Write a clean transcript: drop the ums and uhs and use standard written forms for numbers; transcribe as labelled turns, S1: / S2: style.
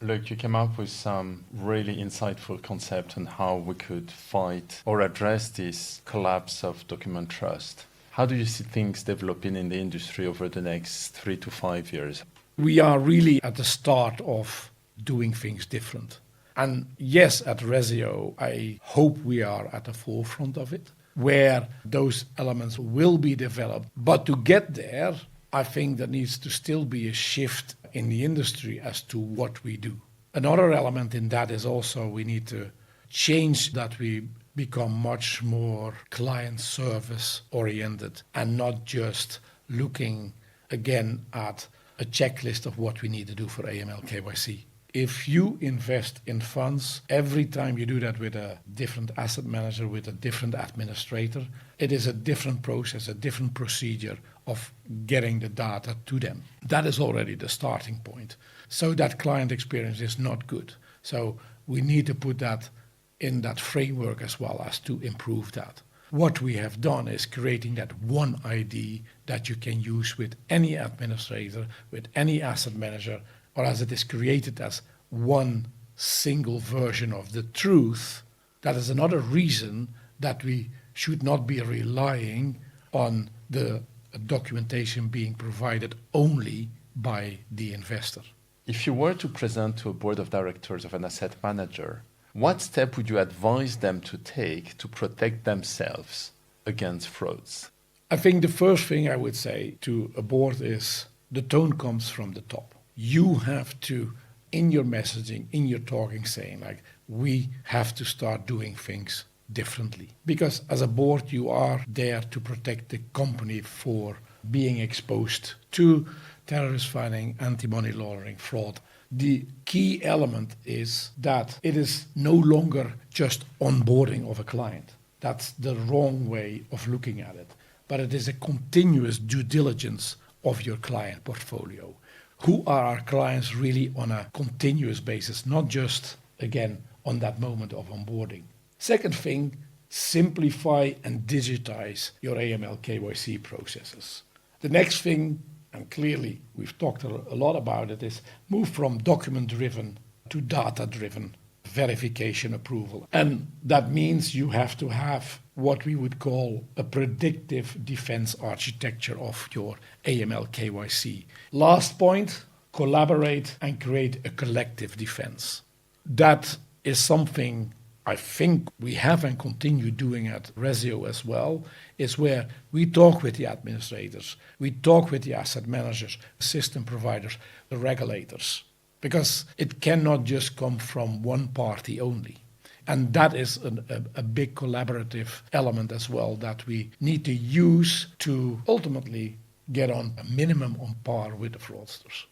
S1: Look, you came up with some really insightful concepts on how we could fight or address this collapse of document trust. How do you see things developing in the industry over the next 3 to 5 years?
S2: We are really at the start of doing things different. And yes, at Reseo, I hope we are at the forefront of it, where those elements will be developed. But to get there, I think there needs to still be a shift in the industry as to what we do. Another element in that is also we need to change that we become much more client service oriented and not just looking again at a checklist of what we need to do for AML KYC. If you invest in funds, every time you do that with a different asset manager, with a different administrator, it is a different process, a different procedure of getting the data to them. That is already the starting point. So that client experience is not good. So we need to put that in that framework as well as to improve that. What we have done is creating that one ID that you can use with any administrator, with any asset manager, or as it is created as one single version of the truth. That is another reason that we should not be relying on the documentation being provided only by the investor.
S1: If you were to present to a board of directors of an asset manager, what step would you advise them to take to protect themselves against frauds?
S2: I think the first thing I would say to a board is the tone comes from the top. You have to, in your messaging, in your talking, saying like, we have to start doing things differently. Because as a board, you are there to protect the company for being exposed to terrorist financing, anti-money laundering, fraud. The key element is that it is no longer just onboarding of a client. That's the wrong way of looking at it. But it is a continuous due diligence of your client portfolio. Who are our clients really on a continuous basis, not just, again, on that moment of onboarding. Second thing, simplify and digitize your AML KYC processes. The next thing, and clearly we've talked a lot about it, is move from document-driven to data-driven verification approval. And that means you have to have what we would call a predictive defense architecture of your AML KYC. Last point, collaborate and create a collective defense. That is something I think we have and continue doing at Reseo as well, is where we talk with the administrators, we talk with the asset managers, system providers, the regulators, because it cannot just come from one party only. And that is a big collaborative element as well that we need to use to ultimately get on a minimum on par with the fraudsters.